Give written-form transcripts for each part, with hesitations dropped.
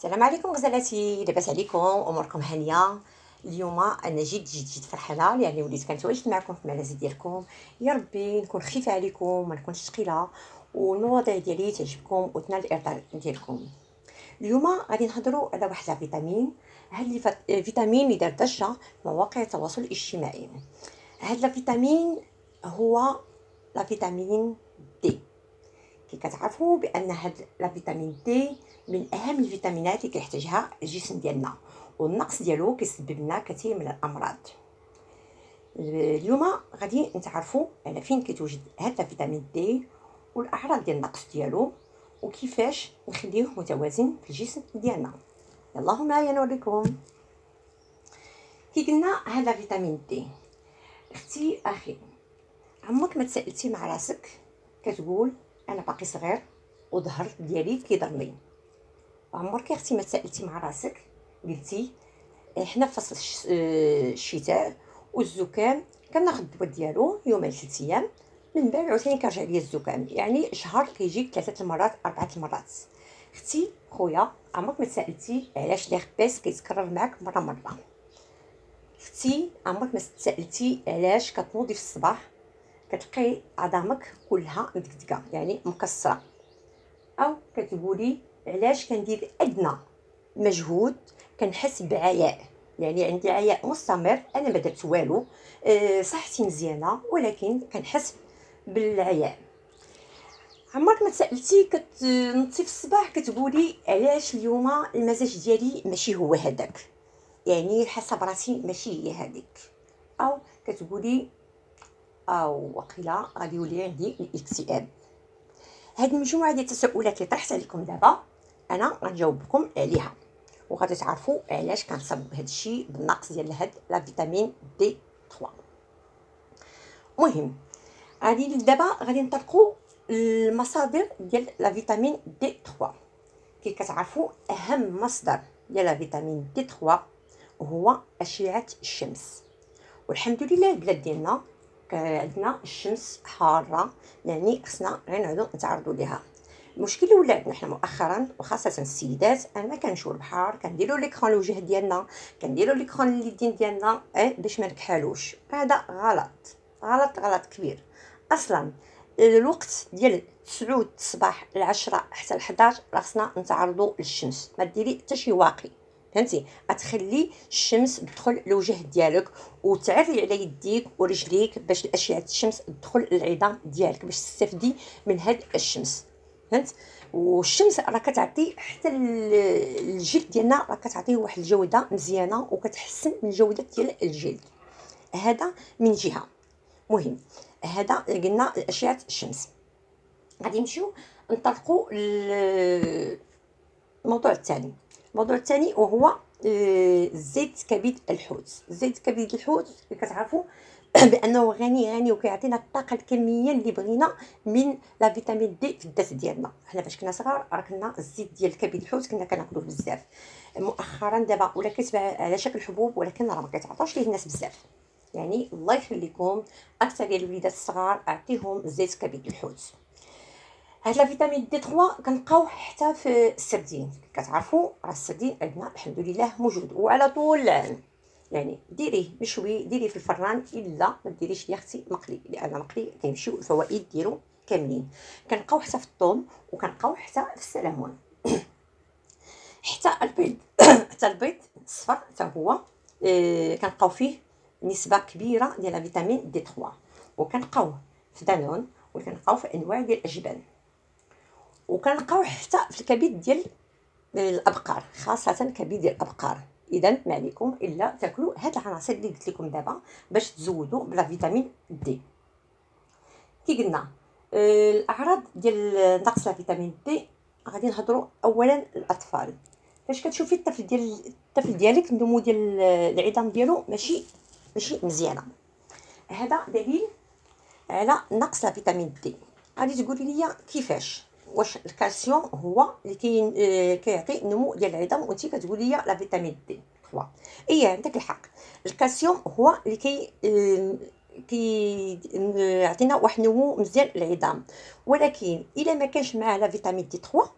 السلام عليكم غزالاتي، لاباس عليكم؟ اموركم هانيه؟ اليوم انا جيت فرحانه لاني وليت كنتواجد معكم في المعازه ديالكم. يا ربي نكون خفيفه عليكم، ما نكونش ثقيله، والمواضيع ديالي تعجبكم وتنال الارضاء ديالكم. اليوم غادي نهضروا على واحد الفيتامين. هاد الفيتامين اللي دار ضجه في مواقع التواصل الاجتماعي. هاد الفيتامين هو لا فيتامين دي. كي كتعرفوا بان هاد لا فيتامين دي من اهم الفيتامينات اللي كيحتاجها الجسم ديالنا، والنقص ديالو كيسبب لنا كثير من الامراض. اليوم غادي نتعرفوا على فين كيتوجد هاد لا فيتامين دي، والاعراض ديال النقص ديالو، وكيفاش نخليوه متوازن في الجسم ديالنا. يلا معايا نوريكم. كي قلنا هذا فيتامين دي، اختي اخي، عمرك ما تسالتي مع راسك كتقول انا باقي صغير وظهر ديالي كيضرني؟ عمرك يا اختي ما تسالتي مع راسك قلتي حنا في فصل الشتاء والزكام كناخذ الدواء ديالو يومين 3 ايام، من بعد عاوتاني كيرجع ليا الزكام، يعني شهر كيجيك 3 المرات 4 المرات. اختي خويا، عمرك ما تسالتي علاش لي خبيس كيتكرر معاك مره؟ اختي عمرك ما تسالتي علاش كتنوضي في الصباح كتلقاي عظامك كلها مدقدقه يعني مكسره؟ او كتقولي علاش كندير ادنى مجهود كنحس بعياء، يعني عندي عياء مستمر، انا ما درت والو، صحتي مزيانه ولكن كنحس بالعياء؟ عمرك ما سالتي كتنطي في الصباح كتقولي علاش اليوم المزاج ديالي ماشي هو هذاك، يعني حاسه براسي ماشي هي هذيك؟ او كتقولي او وقيلا غادي يولي عندي الاكتئاب؟ هاد المجموعه ديال التساؤلات اللي طرحت عليكم دابا انا غنجاوبكم عليها، وغادي تعرفوا علاش كنسبب هاد الشيء بالنقص ديال هاد لا فيتامين دي 3. مهم، غادي نطلقوا المصادر ديال لا فيتامين دي 3. كي كتعرفوا اهم مصدر ديال لا فيتامين دي 3 هو اشعه الشمس، والحمد لله البلاد ديالنا عندنا الشمس حاره، يعني خصنا غير نعودو نتعرضوا ليها. المشكل اللي ولا عندنا حنا مؤخرا وخاصه السيدات، انا كنمشيو للبحر كنديروا ليكران الوجه ديالنا، كنديروا ليكران اليدين ديالنا باش ما نكحالوش. هذا غلط غلط غلط كبير. اصلا الوقت ديال 9 الصباح ل 10 حتى ل 11 راه خصنا نتعرضوا للشمس، ما ديري حتى شي واقي، فهمتي؟ غتخلي الشمس تدخل للوجه ديالك وتعري على يديك ورجليك باش الاشعه الشمس تدخل للعظام ديالك باش تستفدي من هاد الشمس، فهمت؟ والشمس راه كتعطي حتى الجلد ديالنا، راه كتعطيه واحد الجوده مزيانه وكتحسن من الجوده ديال الجلد. هذا من جهه. مهم، هذا قلنا اشعه الشمس. غادي نمشيو نطلقوا الموضوع الثاني. الموضوع الثاني وهو زيت كبد الحوت. زيت كبد الحوت كتعرفوا بانه غني وكيعطينا الطاقه الكميه اللي بغينا من لا فيتامين دي في الذات ديالنا. حنا فاش كنا صغار راه كنا الزيت ديال كبد الحوت كنا كناكلوه بزاف. مؤخرا دابا ولا كيتباع على شكل حبوب، ولكن راه ما كيتعطاوش ليه الناس بزاف. يعني الله يخليكم اكثر ديال الوليدات الصغار اعطيهم زيت كبد الحوت. هاد لا فيتامين دي 3 كنلقاوه حتى في السردين. كتعرفوا راه السردين عندنا الحمد لله موجود وعلى طول العام، يعني ديريه مشوي، ديريه في الفران، الا ما ديريش يا اختي مقلي، لان مقلي كيمشيو الفوائد ديالو كاملين. كنلقاوه حتى في الثوم، وكنلقاوه حتى في السلمون، حتى البيض حتى البيض الصفر حتى هو كنلقاو فيه نسبه كبيره ديال فيتامين دي 3. وكنلقاوه في دانون، وكنلقاوه في انواع ديال الاجبان، وكنلقاوه حتى في الكبد ديال الابقار، خاصه كبد ديال الابقار. اذا ما عليكم الا تاكلوا هاد العناصر اللي قلت لكم دابا باش تزودوا بلا فيتامين دي. كي قلنا الاعراض ديال نقص فيتامين دي، غادي نهضروا اولا الاطفال. فاش كتشوفي الطفل ديالك النمو ديال العظام ديالو ماشي مزيانه، هذا دليل على نقص فيتامين دي. غادي تقولي لي كيفاش؟ واش الكالسيوم هو اللي كيعطي النمو ديال العظام وانت كتقولي لي لا فيتامين دي 3؟ اي عندك الحق، الكالسيوم هو اللي يعطينا واحد النمو مزيان للعظام، ولكن الا ما كانش معاه لا فيتامين دي 3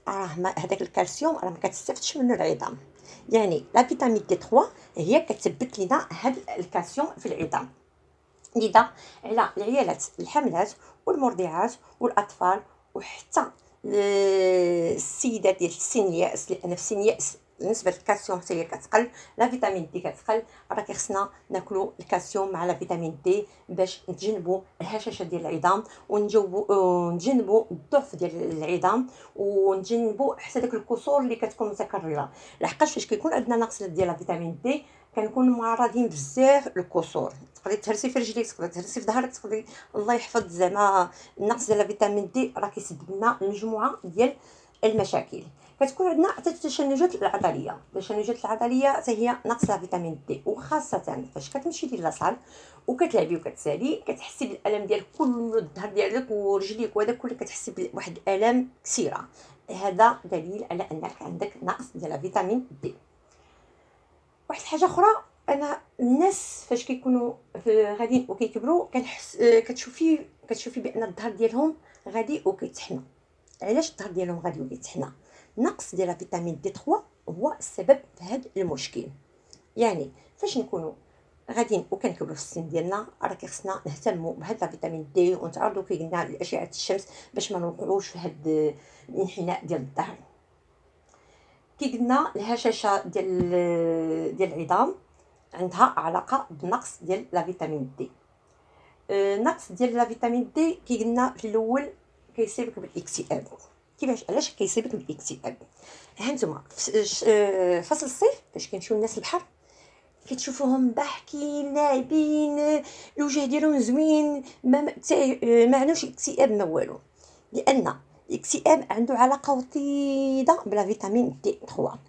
هذاك الكالسيوم راه ما كتستافدش منه العظام. يعني لا فيتامين دي 3 هي كتثبت لنا هذا الكالسيوم في العظام. لذا على العيالات الحاملات والمرضعات والاطفال، وحتى السيدات ديال السن الياس، لان في سن الياس نسبه الكالسيوم حتى هي كتقل، لا فيتامين دي كتقل. راه كيخصنا ناكلو الكالسيوم مع لا فيتامين دي باش نتجنبوا الهشاشه ديال العظام، ونتجنبوا الضعف ديال العظام، ونتجنبوا حتى داك الكسور اللي كتكون متكرره. لحقاش فاش كيكون عندنا نقص ديال لا فيتامين دي كنكونوا معرضين بزاف للكسور. تقدري تهرسي في رجليك، تقدري تهرسي في ظهرك، تقدري الله يحفظ زعما النقص ديال الفيتامين دي راه كيسبب لنا مجموعه ديال المشاكل. كتكون عندنا حتى التشنجات العضليه. التشنجات العضليه حتى هي نقص الفيتامين دي، وخاصه فاش كتمشي لاصال وكتلعبي وكتسالي كتحسي بالالم ديال كل الظهر ديالك ورجليك، وهذا كله كتحسي بواحد الالام كثيره. هذا دليل على انك عندك نقص ديال الفيتامين دي. واحد الحاجه اخرى، انا الناس فاش كيكونوا غاديين وكيكبروا كنحس كتشوفي بان الظهر ديالهم غادي وكيتحنى. علاش الظهر ديالهم غادي وكيتحنى؟ نقص ديال فيتامين دي 3 هو السبب في هذا المشكل. يعني فاش نكونوا غاديين وكنكبروا في السن ديالنا راه كيخصنا نهتموا بهذا فيتامين دي ونتعرضوا كي قلنا لاشعه الشمس باش ما نوقعوش في هذا الانحناء ديال الظهر. كي قلنا الهشاشه ديال العظام عندها علاقه بنقص ديال لا فيتامين دي. نقص ديال لا فيتامين دي كي قلنا في الاول كيصيبك بالاكتئاب. كيفاش؟ علاش كيصيبك بالاكتئاب؟ ها نتوما فصل الصيف فاش كيمشيو الناس للبحر كتشوفوهم ضاحكين لاعبين، الوجه ديالهم زوين، ما عندوش اكتئاب ما والو، لان الاكتئاب عنده علاقه وطيده بلا فيتامين دي 3.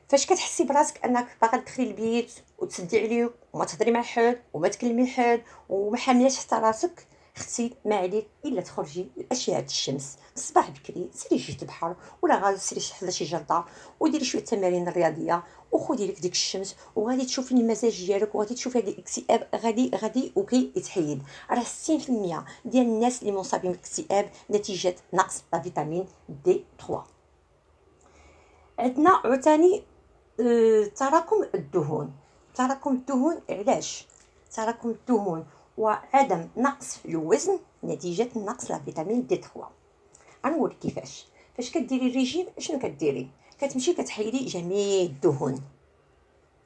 فاش كتحسي براسك انك باغا تدخلي البيت وتسدي عليك وما تهضري مع حد وما تكلمي حد وما حامياش حتى راسك، اختي ما عليك الا تخرجي لاشعه الشمس الصباح بكري، سيري شي البحر ولا غادي سيري حدا شي جرده وديري شويه التمارين الرياضيه وخدي لك ديك الشمس، وغادي تشوفي المزاج ديالك وغادي تشوفي هذا الاكتئاب غادي يتحيد. راه 60% ديال الناس اللي مصابين بالاكتئاب نتيجه نقص فيتامين دي 3. عندنا عاوتاني تراكم الدهون. تراكم الدهون علاش؟ تراكم الدهون وعدم نقص في الوزن نتيجه نقص الفيتامين دي 3. غنقول كيفاش. فاش كديري الريجيم شنو كديري؟ كتمشي كتحيدي جميع الدهون،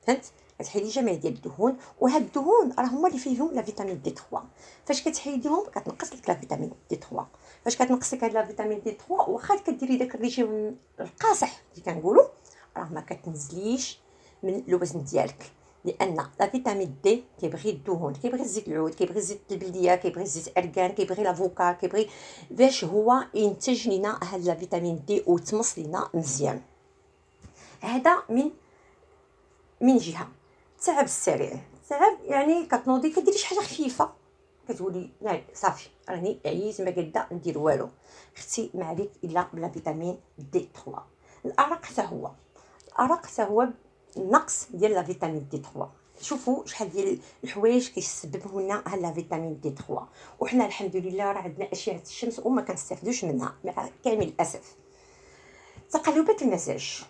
فهمت؟ كتحيدي جميع ديال الدهون، وهاد الدهون راه هما اللي فيهم لا فيتامين دي 3. فاش كتحيديهم كتنقص لك لا فيتامين دي 3. فاش كتنقص لك هاد لا فيتامين دي 3 واخا كديري داك الريجيم القاصح اللي كنقولوا راه ما كتنزليش من الوزن ديالك، لان لا فيتامين دي كيبغي الدهون، كيبغي الزيت العود، كيبغي الزيت البلديه، كيبغي الزيت اركان، كيبغي لافوكا، كيبغي باش هو ينتج لنا هاد لا فيتامين دي ويتمص لنا مزيان. هذا من جهه. التعب السريع، التعب يعني كتنوضي كديري شي حاجه خفيفه كتقولي لا صافي راني عييت ما قاده ندير والو، اختي ما عليك الا بلا فيتامين دي 3. الارق حتى هو نقص ديال لا فيتامين دي 3. شوفوا شحال ديال الحوايج كيسببوا لنا هاد لا فيتامين دي 3، وحنا الحمد لله راه عندنا اشعه الشمس وما كنستافدوش منها مع كامل الاسف. تقلبات المزاج،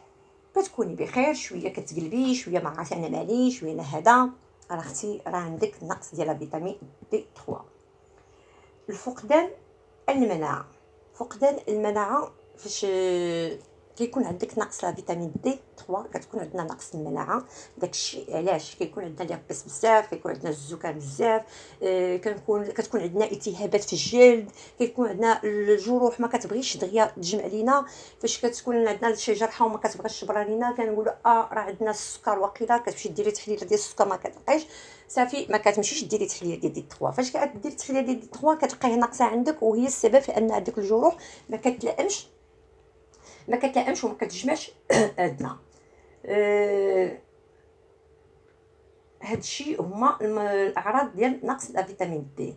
كتكوني بخير شويه كتقلبي شويه ما عرفتش انا مالي شويه انا هذا، راه اختي راه عندك نقص ديال فيتامين دي 3. الفقدان المناعه. فقدان المناعه فاش كيكون عندك نقص فيتامين دي 3 كتكون عندنا نقص المناعه. داكشي علاش كيكون عندنا اليابس بزاف، كيكون عندنا الزكام بزاف، كتكون عندنا التهابات في الجلد، كيكون عندنا الجروح ما كتبغيش دغيا تجمع لينا. فاش كتكون عندنا شي جرحه وما كتبغيش تبرى لينا كنقولوا راه عندنا السكر، وقيله كتمشي ديري تحليل ديال السكر ما كتلقايش، صافي ما كتمشيش ديري تحليل ديال دي 3. فاش كديري تحليل ديال دي 3 كتلقايه ناقصه عندك، وهي السبب في ان هذيك الجروح ما كتلائمش وما كتجمعش عندنا. هادشي هما الاعراض ديال نقص الفيتامين دي.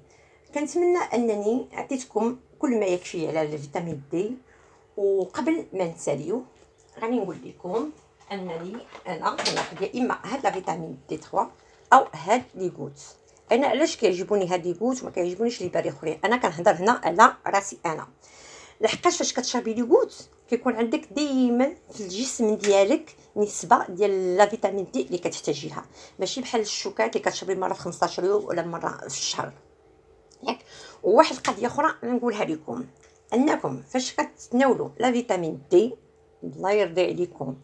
كنتمنى انني عطيتكم كل ما يكفي على الفيتامين دي. وقبل ما نساليو غادي نقول لكم انني انا كناخذ يا اما هاد الفيتامين دي 3 او هاد لي غوت. انا علاش كيعجبوني هاد لي غوت وما كيعجبونيش لي باري اخرين؟ انا كنهضر هنا على راسي انا، لحقاش فاش كتشربي لي غوت كيكون عندك ديما في الجسم ديالك نسبه ديال لا فيتامين دي اللي كتحتاجيها، ماشي بحال الشوكات اللي كتشربي مره في 15 يوم ولا مره في الشهر ياك. وواحد القضيه اخرى نقولها لكم، انكم فاش كتناولوا لا فيتامين دي الله يرضي عليكم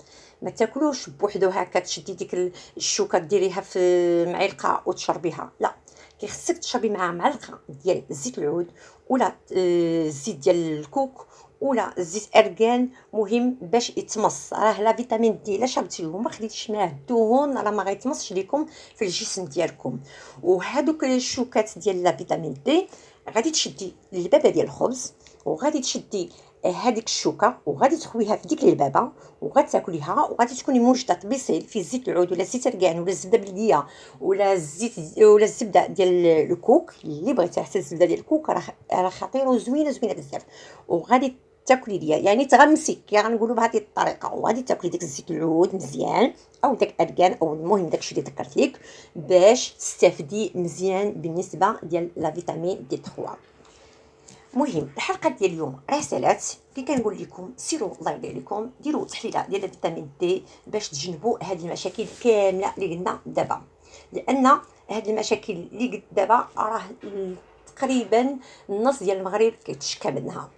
ما تاكلوش بوحدو هكا، تشدي ديك الشوكه ديريها في معلقه وتشربيها، لا، كيخصك تشربي معها معلقه ديال زيت العود، ولا الزيت ديال الكوك، ولا زيت ارغان، مهم باش يتمص. راه لا فيتامين دي الا شربتيه وما خديتيش معاه الدهون راه ما غيتمصش ليكم في الجسم ديالكم. وهادوك الشوكات ديال لا فيتامين دي غادي تشدي البابه ديال الخبز، وغادي تشدي هذيك الشوكه وغادي تخويها في ديك البابه وغادي تاكليها، وغادي تكوني موجده طبيسيل في زيت العود ولا زيت الركان ولا الزبده بلديه ولا الزيت ولا الزبده ديال الكوك اللي بغيتي. حتى الزبده ديال الكوك راه خطيره وزوينه زوينه بزاف. وغادي تاكلي ليا يعني تغمسي كي غنقولوا بهذه الطريقه، وغادي تاكلي داك الزيت العود مزيان او داك الاركان او المهم داكشي اللي ذكرت لك باش تستافدي مزيان بالنسبه ديال لا فيتامين دي 3. مهم الحلقه ديال اليوم رسالات كي كنقول لكم سيروا الله يرضي عليكم ديروا تحليله ديال الفيتامين دي باش تجنبوا هذه المشاكل كامله اللي قلنا دابا، لان هذه المشاكل اللي قلت دابا راه تقريبا النص ديال المغرب كيتشكى منها.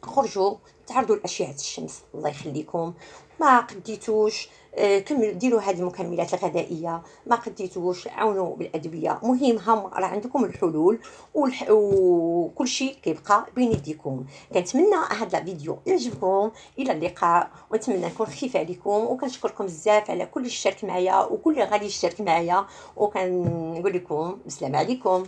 خرجوا تعرضوا لاشعه الشمس الله يخليكم، ما قديتوش كملوا ديروا هذه المكملات الغذائيه، ما قديتوش عاونوا بالادويه، مهم هم راه عندكم الحلول وكل شيء كيبقى بين يديكم. كنتمنى هذا الفيديو يعجبكم، الى اللقاء، ونتمنى نكون خفيفه عليكم، وكنشكركم بزاف على كل اللي اشترك معايا وكل اللي غادي يشترك معايا، وكنقول لكم السلام عليكم.